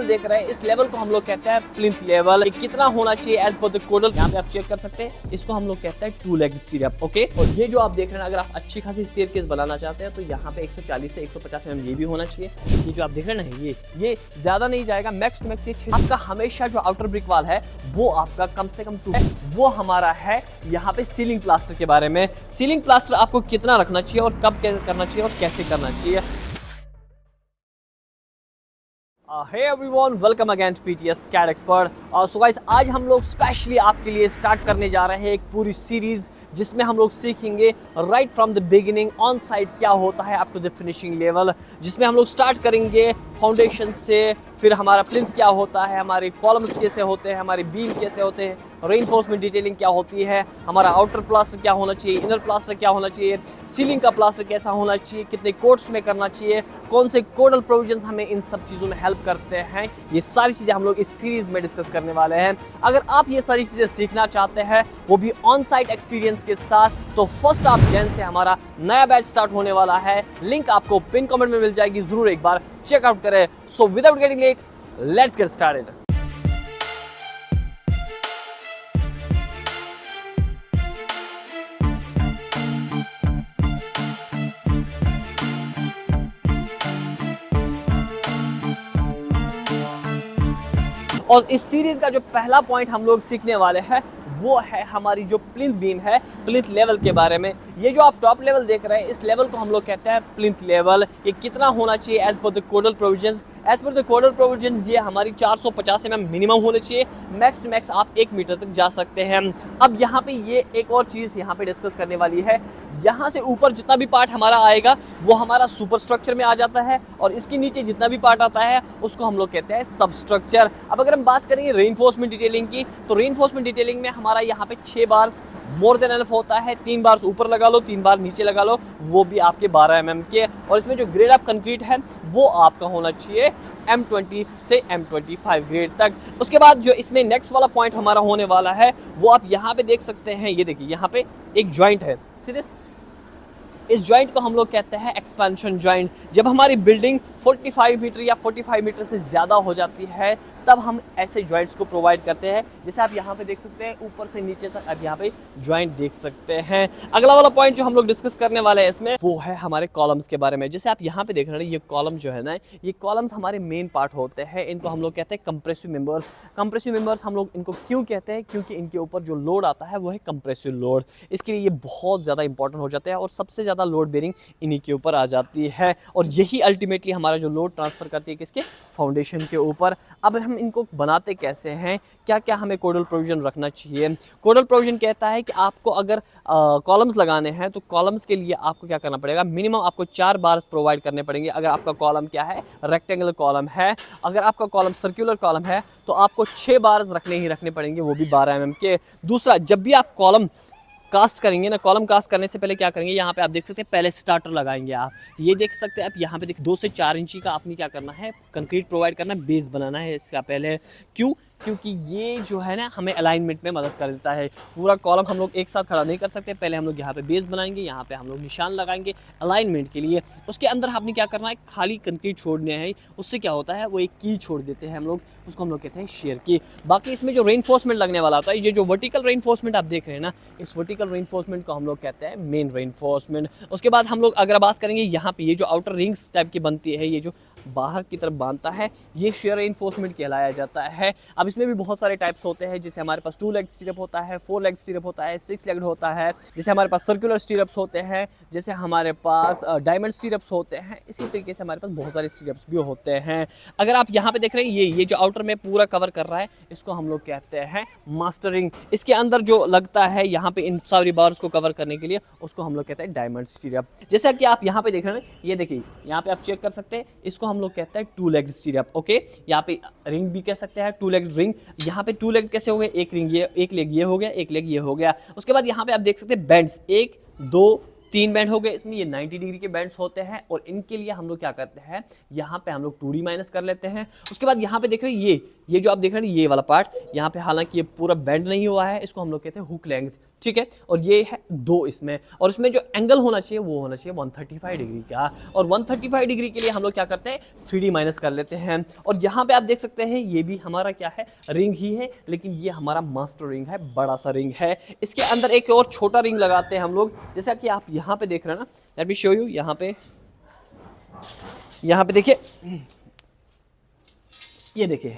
Level देख रहे हैं, इस लेवल को हम लोग कहते हैं प्लिंथ लेवल। कितना होना चाहिए एज पर द कोडल, यहाँ पे आप चेक कर सकते हैं। इसको हम लोग कहते हैं 2 लेग स्टीयरअप। ओके, और ये जो आप देख रहे हैं, अगर आप अच्छी खासी स्टेयरकेस बनाना चाहते हैं तो यहाँ पे 140 से 150 mm ये भी होना चाहिए। ये जो आप देख रहे हैं ना, ये ज्यादा नहीं जाएगा, मैक्स टू मैक्स ये 6। आपका हमेशा जो आउटर ब्रिक वाल है वो आपका कम से कम 2 है। वो हमारा है यहाँ पे सीलिंग प्लास्टर के बारे में। सीलिंग प्लास्टर आपको कितना रखना चाहिए और कब करना चाहिए और कैसे करना चाहिए। Hey everyone, welcome again to PTS CAD expert. So guys, आज हम लोग स्पेशली आपके लिए स्टार्ट करने जा रहे हैं एक पूरी सीरीज जिसमें हम लोग सीखेंगे right from the beginning on site क्या होता है up to the finishing level, जिसमें हम लोग स्टार्ट करेंगे फाउंडेशन से, फिर हमारा प्लिंथ क्या होता है, हमारे कॉलम्स कैसे होते हैं, हमारे बीम कैसे होते हैं, रेनफोर्समेंट डिटेलिंग क्या होती है, हमारा आउटर प्लास्टर क्या होना चाहिए, इनर प्लास्टर क्या होना चाहिए, सीलिंग का प्लास्टर कैसा होना चाहिए, कितने कोट्स में करना चाहिए, कौन से कोडल प्रोविजंस हमें इन सब चीज़ों में हेल्प करते हैं। ये सारी चीज़ें हम लोग इस सीरीज में डिस्कस करने वाले हैं। अगर आप ये सारी चीज़ें सीखना चाहते हैं, वो भी ऑन साइट एक्सपीरियंस के साथ, तो फर्स्ट ऑफ जैन से हमारा नया बैच स्टार्ट होने वाला है। लिंक आपको पिन कमेंट में मिल जाएगी, जरूर एक बार चेकआउट करें। So without getting late, let's get started. और इस सीरीज का जो पहला पॉइंट हम लोग सीखने वाले हैं वो है हमारी जो प्लिंथ बीम है, प्लिंथ लेवल के बारे में। ये जो आप टॉप लेवल देख रहे हैं, इस लेवल को हम लोग कहते हैं प्लिंथ लेवल। ये कितना होना चाहिए as per the codal provisions. As per the codal provisions ये हमारी 450 mm मिनिमम होनी चाहिए, मैक्स टू मैक्स आप 1 मीटर तक जा सकते हैं। अब यहाँ पे ये एक और चीज़ यहाँ पे डिस्कस करने वाली है, यहाँ से ऊपर जितना भी पार्ट हमारा आएगा वो हमारा सुपर स्ट्रक्चर में आ जाता है, और इसके नीचे जितना भी पार्ट आता है उसको हम लोग कहते हैं सब स्ट्रक्चर। अब अगर हम बात करेंगे रेनफोर्समेंट डिटेलिंग की, तो रेनफोर्समेंट डिटेलिंग में हमारा यहाँ पे 6 बार्स मोर देन एनफ होता है। 3 बार ऊपर लगा लो, 3 बार नीचे लगा लो, वो भी आपके 12 mm के। और इसमें जो ग्रेड ऑफ कंक्रीट है वो आपका होना चाहिए M20 से M25 ग्रेड तक। उसके बाद जो इसमें नेक्स्ट वाला पॉइंट हमारा होने वाला है वो आप यहाँ पे देख सकते हैं। ये देखिए, यहाँ पे एक जॉइंट है, सी दिस। इस जॉइंट को हम लोग कहते हैं एक्सपेंशन जॉइंट। जब हमारी बिल्डिंग 45 मीटर या 45 मीटर से ज़्यादा हो जाती है तब हम ऐसे जॉइंट्स को प्रोवाइड करते हैं। जैसे आप यहाँ पे देख सकते हैं, ऊपर से नीचे तक आप यहाँ पे जॉइंट देख सकते हैं। अगला वाला पॉइंट जो हम लोग डिस्कस करने वाले हैं इसमें वो है हमारे कॉलम्स के बारे में। जैसे आप यहाँ पे देख रहे हैं, ये कॉलम जो है ना, ये कॉलम्स हमारे मेन पार्ट होते हैं। इनको हम लोग कहते हैं कंप्रेसिव मेंबर्स। कंप्रेसिव मेंबर्स हम लोग इनको क्यों कहते हैं? क्योंकि इनके ऊपर जो लोड आता है वो है कंप्रेसिव लोड। इसके लिए ये बहुत ज़्यादा इंपॉर्टेंट हो जाते हैं और सबसे ज़्यादा लोड बेरिंग इन्हीं के ऊपर आ जाती है, और यही अल्टीमेटली हमारा जो लोड ट्रांसफर करती है किसके? फाउंडेशन के ऊपर। अब हम इनको बनाते कैसे हैं, क्या क्या हमें कोडल प्रोविजन रखना चाहिए? कोडल प्रोविजन कहता है कि आपको अगर कॉलम्स लगाने हैं तो कॉलम्स के लिए आपको क्या करना पड़ेगा? मिनिमम आपको 4 बार्स प्रोवाइड करने पड़ेंगे। अगर आपका कॉलम क्या है? रेक्टेंगुलर कॉलम है। अगर आपका कॉलम सर्कुलर कॉलम है तो आपको 6 बार्स रखने ही रखने पड़ेंगे, वो भी 12 mm के। दूसरा, जब भी आप कॉलम कास्ट करेंगे ना, कॉलम कास्ट करने से पहले क्या करेंगे, यहाँ पे आप देख सकते हैं पहले स्टार्टर लगाएंगे। आप ये देख सकते हैं, आप यहाँ पे देख 2 से 4 इंची का आपने क्या करना है, कंक्रीट प्रोवाइड करना है, बेस बनाना है इसका पहले। क्यों? क्योंकि ये जो है ना हमें अलाइनमेंट में मदद कर देता है। पूरा कॉलम हम लोग एक साथ खड़ा नहीं कर सकते, पहले हम लोग यहाँ पे बेस बनाएंगे, यहाँ पे हम लोग निशान लगाएंगे अलाइनमेंट के लिए। उसके अंदर आपने क्या करना है, खाली कंक्रीट छोड़ने हैं। उससे क्या होता है, वो एक की छोड़ देते हैं हम लोग, उसको हम लोग कहते हैं शेयर की। बाकी इसमें जो रेनफोर्समेंट लगने वाला होता है, ये जो वर्टिकल रेनफोर्समेंट आप देख रहे हैं ना, इस वर्टिकल रेनफोर्समेंट को हम लोग कहते हैं मेन रेनफोर्समेंट। उसके बाद हम लोग अगर बात करेंगे, यहाँ पे ये जो आउटर रिंग्स टाइप की बनती है, ये जो बाहर की तरफ बांधता है, ये शेयर रेनफोर्समेंट कहलाया जाता है। अब इसमें भी बहुत सारे टाइप्स होते हैं। जैसे हमारे पास 2 लेग स्टीरअप होता है, 4 लेग स्टीरअप होता है, 6 लेग्ड होता है। जैसे हमारे पास सर्कुलर स्टीरअप्स होते हैं, जैसे हमारे पास डायमंड स्टीरअप्स होते हैं। इसी तरीके से हमारे पास बहुत सारे स्टीरअप्स भी होते हैं। अगर आप यहाँ पे देख रहे हैं, ये जो आउटर में पूरा कवर कर रहा है, इसको हम लोग कहते हैं मास्टरिंग। इसके अंदर जो लगता है यहाँ पे इन सारी बार्स को कवर करने के लिए, उसको हम लोग कहते हैं डायमंड स्टीरअप। जैसा कि आप यहाँ पे देख रहे हैं, ये देखिए, यहाँ पे आप चेक कर सकते हैं, इसको हम लोग कहते हैं 2 लेग स्टीरअप। ओके, यहाँ पे रिंग भी कह सकते हैं, 2 लेग रिंग। यहाँ पे 2 लेग कैसे हो गए, एक रिंग ये, एक लेग ये हो गया, एक लेग ये हो गया। उसके बाद यहाँ पे आप देख सकते हैं बैंड्स, 1 2 3 बैंड हो गए, इसमें ये 90 डिग्री के बैंड्स होते हैं और इनके लिए हम लोग क्या करते हैं, यहाँ पे हम लोग 2d माइनस कर लेते हैं। उसके बाद यहाँ पे देख रहे हैं ये जो आप देख रहे हैं ये वाला पार्ट, यहाँ पे हालांकि ये पूरा बेंड नहीं हुआ है, इसको हम लोग कहते हैं हुक लेंथ, ठीक है। और ये है 2 इसमें, और इसमें जो एंगल होना चाहिए वो होना चाहिए 135 डिग्री का, और 135 डिग्री के लिए हम लोग क्या करते हैं 3d माइनस कर लेते हैं। और यहाँ पे आप देख सकते हैं ये भी हमारा क्या है, रिंग ही है, लेकिन ये हमारा मास्टर रिंग है, बड़ा सा रिंग है। इसके अंदर एक और छोटा रिंग लगाते हैं हम लोग, जैसा कि आप यहाँ पे देख रहे हैं ना, लेट मी शो यू। यहाँ पे देखिए, ये देखिए,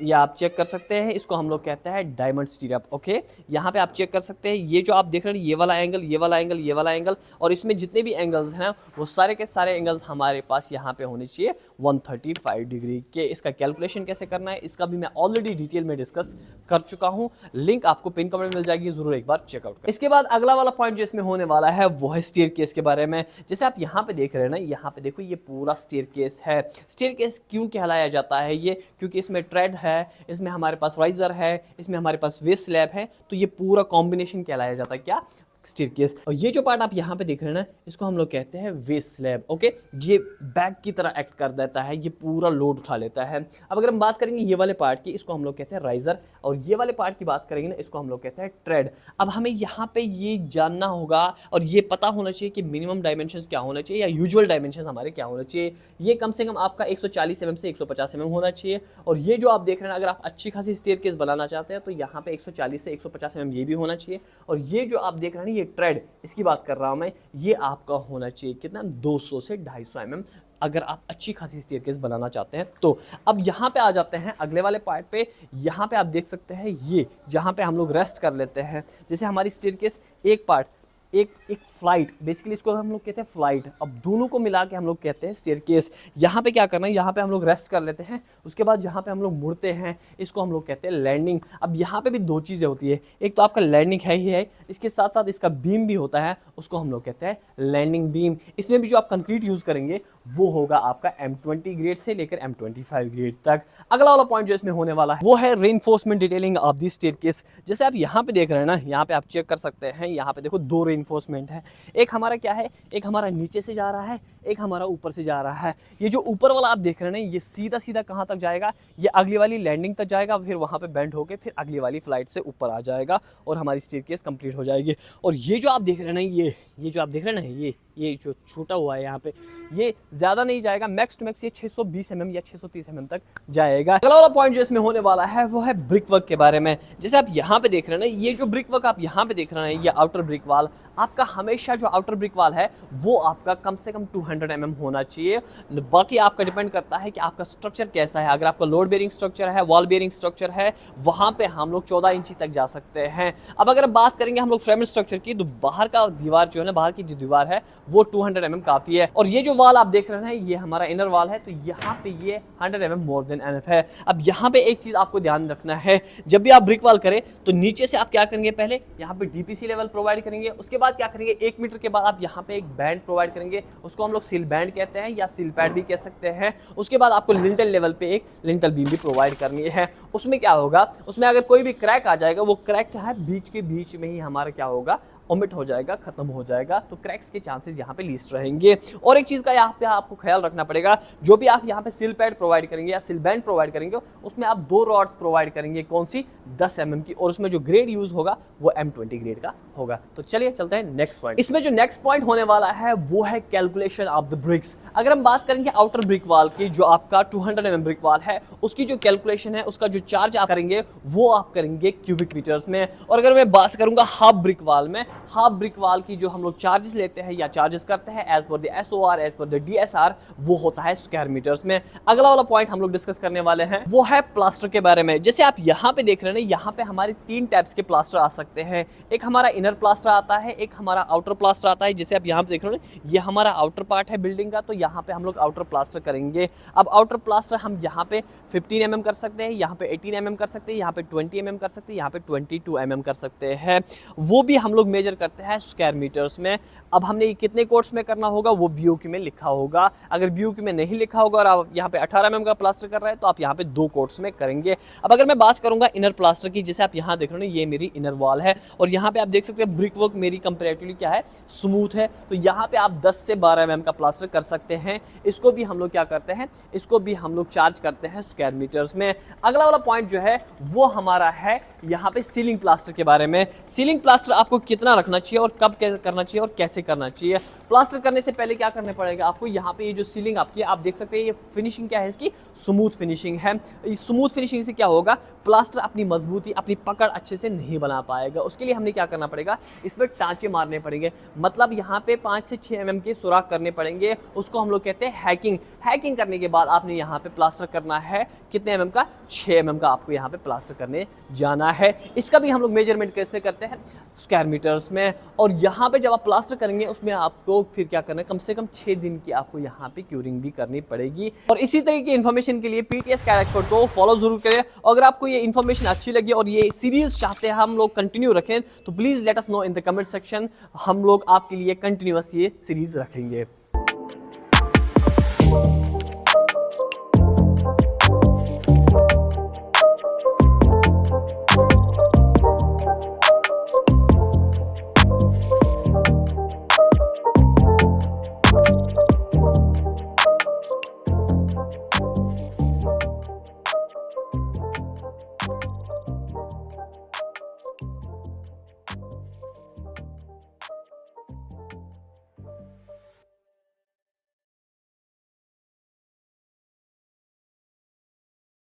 ये आप चेक कर सकते हैं, इसको हम लोग कहते हैं डायमंड स्टीरअप, ओके। यहाँ पे आप चेक कर सकते हैं, ये जो आप देख रहे हैं ये वाला एंगल, ये वाला एंगल, ये वाला एंगल, और इसमें जितने भी एंगल्स हैं वो सारे के सारे एंगल्स हमारे पास यहाँ पे होने चाहिए 135 डिग्री के। इसका कैलकुलेशन कैसे करना है इसका भी मैं ऑलरेडी डिटेल में डिस्कस कर चुका हूँ, लिंक आपको पिन कमेंट में मिल जाएगी, जरूर एक बार चेकआउट करें। इसके बाद अगला वाला पॉइंट जो इसमें होने वाला है वो है स्टेयरकेस के बारे में। जैसे आप यहाँ पे देख रहे हैं ना, यहाँ पे देखो ये पूरा स्टेयरकेस है। स्टेयरकेस क्यों कहलाया जाता है ये, क्योंकि इसमें ट्रेड है, इसमें हमारे पास राइजर है, इसमें हमारे पास वेस्ट स्लैब है, तो ये पूरा कॉम्बिनेशन कहलाया जाता है क्या, स्टेयरकेस। और ये जो पार्ट आप यहाँ पे देख रहे हैं ना, इसको हम लोग कहते हैं वेस्ट स्लैब, ओके। ये बैग की तरह एक्ट कर देता है, ये पूरा लोड उठा लेता है। अब अगर हम बात करेंगे ये वाले पार्ट की, इसको हम लोग कहते हैं राइजर, और ये वाले पार्ट की बात करेंगे ना, इसको हम लोग कहते हैं ट्रेड। अब हमें यहाँ पे ये जानना होगा और ये पता होना चाहिए कि मिनिमम डायमेंशंस क्या होना चाहिए या यूजुअल डायमेंशंस हमारे क्या होना चाहिए। ये कम से कम आपका 140 mm से 150 mm होना चाहिए। और ये जो आप देख रहे हैं, अगर आप अच्छी खासी स्टेयरकेस बनाना चाहते हैं तो यहाँ पे 140 से 150 mm ये भी होना चाहिए। और ये जो आप देख रहे हैं ये ट्रेड, इसकी बात कर रहा हूं मैं, ये आपका होना चाहिए कितना, 200 से 250 mm, अगर आप अच्छी खासी स्टेयरकेस बनाना चाहते हैं तो। अब यहाँ पे आ जाते हैं अगले वाले पार्ट पे। यहाँ पे आप देख सकते हैं ये जहाँ पे हम लोग रेस्ट कर लेते हैं, जैसे हमारी स्टेयरकेस एक पार्ट, एक फ्लाइट, बेसिकली इसको हम लोग कहते हैं फ्लाइट। अब दोनों को मिला के हम लोग कहते हैं स्टेयरकेस। यहाँ पे क्या करना है, यहाँ पे हम लोग रेस्ट कर लेते हैं, उसके बाद यहाँ पे हम लोग मुड़ते हैं, इसको हम लोग कहते हैं लैंडिंग। अब यहाँ पे भी 2 चीज़ें होती है, एक तो आपका लैंडिंग है ही है, इसके साथ साथ इसका बीम भी होता है, उसको हम लोग कहते हैं लैंडिंग बीम। इसमें भी जो आप कंक्रीट यूज़ करेंगे वो होगा आपका M20 ग्रेड से लेकर M25 ग्रेड तक। अगला वाला पॉइंट जो इसमें होने वाला है वो है reinforcement detailing of the staircase. जैसे आप यहाँ पे देख रहे हैं ना, यहाँ पे आप चेक कर सकते हैं, यहाँ पे देखो 2 रेनफोर्समेंट है। एक हमारा क्या है, एक हमारा नीचे से जा रहा है, एक हमारा ऊपर से जा रहा है। ये जो ऊपर वाला आप देख रहे हैं ना, ये सीधा सीधा कहाँ तक जाएगा, ये अगली वाली लैंडिंग तक जाएगा, फिर वहाँ पे बेंड होके फिर अगली वाली फ्लाइट से ऊपर आ जाएगा और हमारी स्टेयरकेस कंप्लीट हो जाएगी। और ये जो आप देख रहे हैं ना, ये जो आप देख रहे हैं ना, ये जो छोटा हुआ है यहाँ पे, ये ज़्यादा नहीं जाएगा, मैक्स टू मैक्स ये 620 mm या 630 mm तक जाएगा। अगला वाला पॉइंट जो इसमें होने वाला है वो है ब्रिक वर्क के बारे में। जैसे आप यहाँ पे देख रहे हैं ना, ये जो ब्रिक वर्क आप यहाँ पे देख रहे हैं, ये आउटर ब्रिक वाल, आपका हमेशा जो आउटर ब्रिक वाल है वो आपका कम से कम 200 mm होना चाहिए। बाकी आपका डिपेंड करता है कि आपका स्ट्रक्चर कैसा है। अगर आपका लोड बेयरिंग स्ट्रक्चर है, वॉल बेयरिंग स्ट्रक्चर है, वहाँ पे हम लोग 14 इंची तक जा सकते हैं। अब अगर बात करेंगे हम लोग फ्रेमड स्ट्रक्चर की, तो बाहर का दीवार जो है ना, बाहर की जो दीवार है वो 200 mm काफ़ी है। और ये जो वाल आप देख रहे हैं, ये हमारा इनर वाल है, तो यहाँ पे ये 100 mm मोर देन एनफ है। अब यहाँ पे एक चीज़ आपको ध्यान रखना है, जब भी आप ब्रिक वाल करें तो नीचे से आप क्या करेंगे, पहले यहाँ पे DPC लेवल प्रोवाइड करेंगे, उसके बाद क्या करेंगे, 1 मीटर के बाद आप यहाँ पे एक बैंड प्रोवाइड करेंगे, उसको हम लोग सील बैंड कहते हैं या सील पैड भी कह सकते हैं। उसके बाद आपको लिंटल लेवल पे एक लिंटल बीम भी प्रोवाइड करनी है। उसमें क्या होगा, उसमें अगर कोई भी क्रैक आ जाएगा, वो क्रैक क्या है, बीच के बीच में ही हमारा क्या होगा, ओमिट हो जाएगा, खत्म हो जाएगा, तो क्रैक्स के चांसेस यहाँ पे लीस्ट रहेंगे। और एक चीज़ का यहाँ पे आपको ख्याल रखना पड़ेगा, जो भी आप यहाँ पे सील पैड प्रोवाइड करेंगे या सील बैंड प्रोवाइड करेंगे, उसमें आप 2 रॉड्स प्रोवाइड करेंगे, कौन सी, 10 mm की, और उसमें जो ग्रेड यूज होगा वो M20 ग्रेड का होगा। तो चलिए चलते हैं नेक्स्ट पॉइंट। इसमें जो नेक्स्ट पॉइंट होने वाला है वो है कैलकुलेशन ऑफ द ब्रिक्स। अगर हम बात करेंगे आउटर ब्रिक वाल की, जो आपका 200 mm ब्रिक वाल है, उसकी जो कैलकुलेशन है, उसका जो चार्ज आप करेंगे वो आप करेंगे क्यूबिक मीटर्स में। और अगर मैं बात करूंगा हाफ ब्रिक वाल में, हाफ ब्रिक वाल की जो हम लोग चार्जेस लेते हैं या चार्जेस करते हैं as per the SOR, as per the DSR, वो होता है स्क्वायर मीटर्स में। अगला वाला पॉइंट हम लोग डिस्कस करने वाले हैं वो है प्लास्टर के बारे में। जैसे आप यहाँ पे देख रहे हैं, यहाँ पे हमारे 3 टाइप्स के प्लास्टर आ सकते हैं। एक हमारा इनर प्लास्टर आता है, एक हमारा आउटर प्लास्टर आता है। जैसे आप यहाँ पे देख रहे हो, ये हमारा आउटर पार्ट है बिल्डिंग का, तो यहाँ पे हम लोग आउटर प्लास्टर करेंगे। अब आउटर प्लास्टर हम यहाँ पे 15 mm कर सकते हैं, यहाँ पे 18 mm कर सकते हैं, यहाँ पे 20 mm कर सकते हैं, यहाँ पे 22 mm कर सकते हैं। वो भी हम लोग मेजर करते हैं स्क्वायर मीटर्स में। अब हमने ये कितने कोट्स में करना होगा वो BOQ में लिखा होगा। अगर BOQ में नहीं लिखा होगा और आप यहाँ पे 18 mm का प्लास्टर कर रहे हैं तो आप यहाँ पे 2 कोट्स में करेंगे। अब अगर मैं बात करूंगा इनर प्लास्टर की, जैसे आप यहाँ देख रहे हो, ये मेरी इनर वॉल है और यहाँ पे आप देख सकते हैं ब्रिक वर्क मेरी कंपैरेटिवली क्या है, स्मूथ है। तो यहाँ पे आप 10 से 12 mm का प्लास्टर कर सकते हैं। इसको भी हम लोग क्या करते हैं, इसको भी हम लोग चार्ज करते हैं स्क्वायर मीटर्स में। अगला वाला पॉइंट जो है वो हमारा है यहाँ पे सीलिंग प्लास्टर के बारे में। सीलिंग प्लास्टर आपको कितना रखना चाहिए और कब करना चाहिए और कैसे करना चाहिए। प्लास्टर करने से पहले क्या करना पड़ेगा आपको, यहाँ पे ये जो सीलिंग आपकी आप देख सकते हैं, ये फिनिशिंग क्या है, इसकी स्मूथ फिनिशिंग है। इस स्मूथ फिनिशिंग से क्या होगा, प्लास्टर अपनी मजबूती, अपनी पकड़ अच्छे से नहीं बना पाएगा। उसके लिए हमने क्या करना पड़ेगा, इसमें टांचे मारने पड़ेंगे। मतलब यहाँ पे 5 से 6 mm के सुराख करने पड़ेंगे। उसको हम लोग कहते हैं हैकिंग। हैकिंग करने के बाद आपने यहाँ पे प्लास्टर करना है कितने mm का, 6 mm का आपको यहाँ पे प्लास्टर करने जाना है। इसका भी हम लोग मेजरमेंट कैसे करते हैं, स्क्वायर मीटर्स में। और यहाँ पे जब आप प्लास्टर करेंगे उसमें आपको फिर क्या करना है, कम से कम 6 दिन की आपको यहाँ पे क्यूरिंग भी करनी पड़ेगी। और इसी तरह की इन्फॉर्मेशन के लिए PTS CAD एक्सपर्ट को फॉलो जरूर करें। अगर आपको ये इन्फॉर्मेशन अच्छी लगी और ये सीरीज चाहते हैं हम लोग कंटिन्यू रखें तो please let us know in the comment section. हम लोग आपके लिए कंटिन्यूअस ये सीरीज रखेंगे।